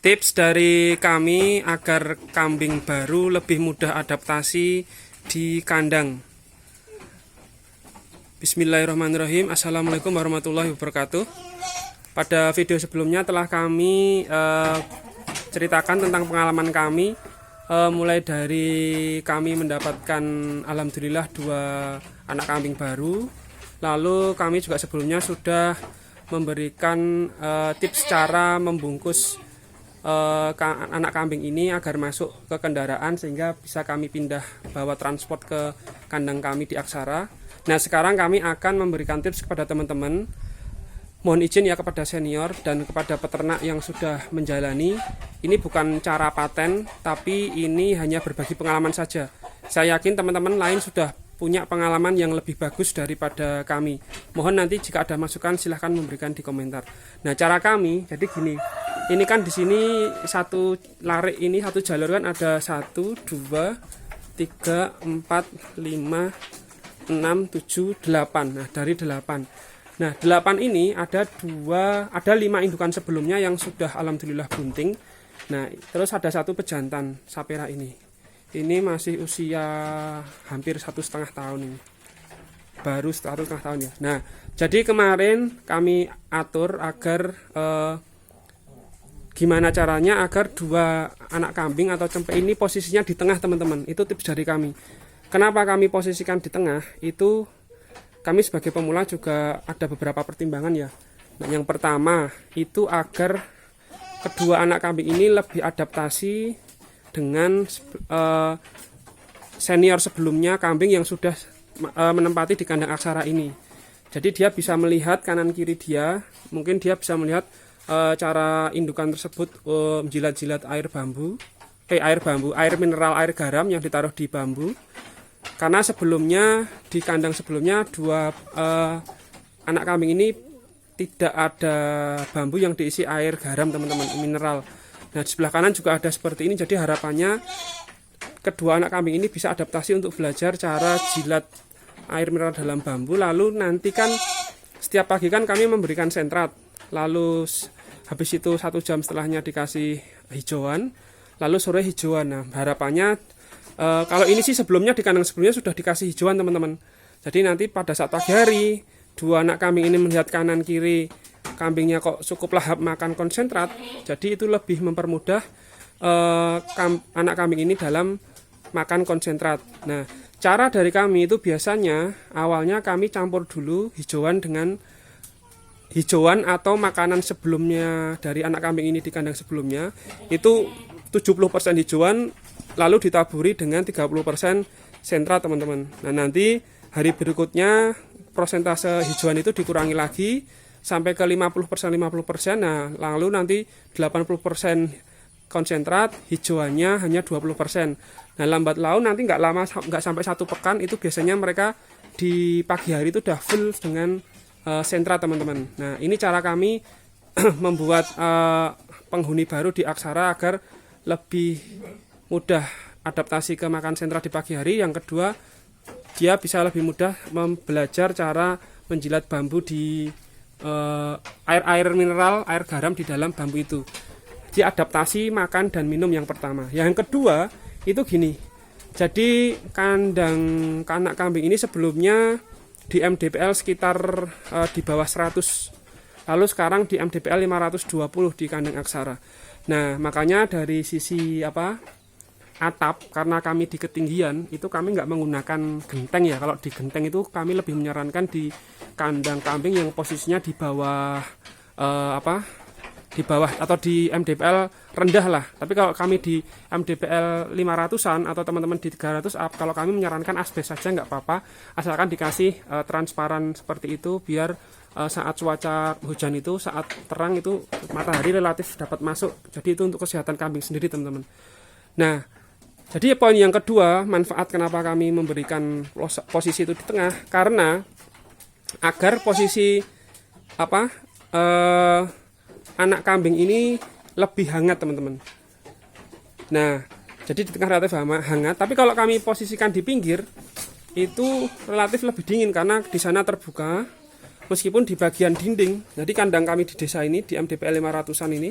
Tips dari kami agar kambing baru lebih mudah adaptasi di kandang. Bismillahirrahmanirrahim. Assalamualaikum warahmatullahi wabarakatuh. Pada video sebelumnya telah kami ceritakan tentang pengalaman kami, mulai dari kami mendapatkan alhamdulillah 2 anak kambing baru. Lalu kami juga sebelumnya sudah memberikan tips cara membungkus anak kambing ini agar masuk ke kendaraan sehingga bisa kami pindah bawa transport ke kandang kami di Aksara. Nah, sekarang kami akan memberikan tips kepada teman-teman. Mohon izin ya kepada senior dan kepada peternak yang sudah menjalani. Ini bukan cara paten, tapi ini hanya berbagi pengalaman saja. Saya yakin teman-teman lain sudah punya pengalaman yang lebih bagus daripada kami. Mohon nanti jika ada masukan silahkan memberikan di komentar. Nah, cara kami jadi gini. Ini kan di sini satu larik ini satu jalur kan ada 1, 2, 3, 4, 5, 6, 7, 8. Nah, dari 8. Nah, 8 ini ada 5 indukan sebelumnya yang sudah alhamdulillah bunting. Nah, terus ada 1 pejantan sapera ini. Ini masih usia hampir 1,5 tahun ini. Baru 1,5 tahun ya. Nah, jadi kemarin kami atur agar gimana caranya agar 2 anak kambing atau cempe ini posisinya di tengah, teman-teman. Itu tips dari kami. Kenapa kami posisikan di tengah? Itu kami sebagai pemula juga ada beberapa pertimbangan ya. Nah, yang pertama itu agar kedua anak kambing ini lebih adaptasi dengan senior sebelumnya kambing yang sudah menempati di kandang Aksara ini. Jadi dia bisa melihat kanan kiri dia, mungkin dia bisa melihat cara indukan tersebut menjilat-jilat air mineral, air garam yang ditaruh di bambu. Karena sebelumnya di kandang sebelumnya 2 anak kambing ini tidak ada bambu yang diisi air garam, teman-teman, mineral. Nah, di sebelah kanan juga ada seperti ini. Jadi harapannya kedua anak kambing ini bisa adaptasi untuk belajar cara jilat air mineral dalam bambu. Lalu nanti kan setiap pagi kan kami memberikan sentrat. Lalu habis itu 1 jam setelahnya dikasih hijauan, lalu sore hijauan. Nah, harapannya kalau ini sih sebelumnya di kandang sebelumnya sudah dikasih hijauan, teman-teman. Jadi nanti pada saat pagi hari 2 anak kambing ini melihat kanan kiri kambingnya kok cukup lahap makan konsentrat, jadi itu lebih mempermudah anak kambing ini dalam makan konsentrat. Nah, cara dari kami itu biasanya awalnya kami campur dulu hijauan dengan hijauan atau makanan sebelumnya dari anak kambing ini di kandang sebelumnya. Itu 70% hijauan lalu ditaburi dengan 30% sentra, teman-teman. Nah, nanti hari berikutnya persentase hijauan itu dikurangi lagi sampai ke 50%. Nah, lalu nanti 80% konsentrat, hijauannya hanya 20%. Nah, lambat laun nanti nggak sampai 1 pekan itu biasanya mereka di pagi hari itu udah full dengan sentra, teman-teman. Nah, ini cara kami membuat penghuni baru di Aksara agar lebih mudah adaptasi ke makan sentra di pagi hari. Yang kedua, dia bisa lebih mudah belajar cara menjilat bambu di air mineral, air garam di dalam bambu itu. Jadi adaptasi makan dan minum yang pertama. Yang kedua itu gini. Jadi kandang anak kambing ini sebelumnya di MDPL sekitar di bawah 100. Lalu sekarang di MDPL 520 di kandang Aksara. Nah, makanya dari sisi atap, karena kami di ketinggian itu kami nggak menggunakan genteng ya. Kalau di genteng itu kami lebih menyarankan di kandang kambing yang posisinya di bawah di bawah atau di MDPL rendah lah. Tapi kalau kami di MDPL 500-an atau teman-teman di 300 up, kalau kami menyarankan asbes saja nggak apa-apa, asalkan dikasih transparan seperti itu biar saat cuaca hujan itu, saat terang itu matahari relatif dapat masuk. Jadi itu untuk kesehatan kambing sendiri, teman-teman. Nah, jadi poin yang kedua, manfaat kenapa kami memberikan posisi itu di tengah, karena agar posisi anak kambing ini lebih hangat, teman-teman. Nah, jadi di tengah relatif hangat, tapi kalau kami posisikan di pinggir itu relatif lebih dingin karena di sana terbuka. Meskipun di bagian dinding, jadi kandang kami di desa ini di MDPL 500-an ini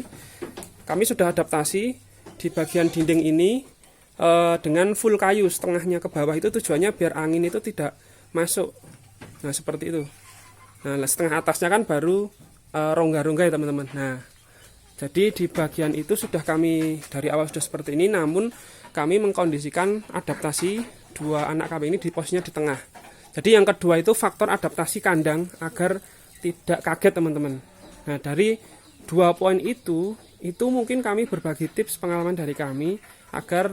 kami sudah adaptasi di bagian dinding ini dengan full kayu setengahnya ke bawah. Itu tujuannya biar angin itu tidak masuk. Nah seperti itu. Nah setengah atasnya kan baru rongga-rongga ya teman-teman. Nah jadi di bagian itu sudah kami dari awal sudah seperti ini, namun kami mengkondisikan adaptasi dua anak kambing ini di posisinya di tengah. Jadi yang kedua itu faktor adaptasi kandang agar tidak kaget teman-teman. Nah dari 2 poin itu mungkin kami berbagi tips pengalaman dari kami agar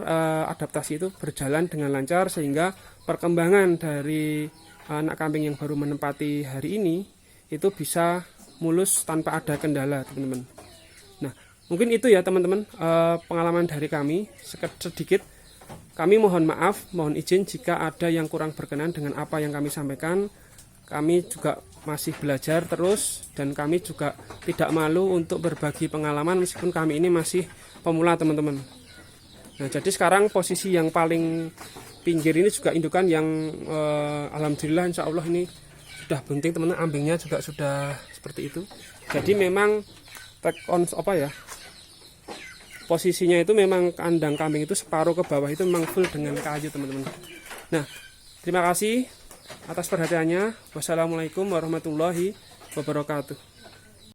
adaptasi itu berjalan dengan lancar sehingga perkembangan dari anak kambing yang baru menempati hari ini itu bisa mulus tanpa ada kendala teman-teman. Nah mungkin itu ya teman-teman pengalaman dari kami sedikit. Kami mohon maaf, mohon izin jika ada yang kurang berkenan dengan apa yang kami sampaikan. Kami juga masih belajar terus dan kami juga tidak malu untuk berbagi pengalaman meskipun kami ini masih pemula teman-teman. Nah jadi sekarang posisi yang paling pinggir ini juga indukan yang alhamdulillah insya Allah ini sudah bunting teman-teman, ambingnya juga sudah seperti itu. Jadi memang take on posisinya itu memang kandang kambing itu separuh ke bawah itu memang full dengan kayu teman-teman. Nah terima kasih atas perhatiannya. Wassalamualaikum warahmatullahi wabarakatuh.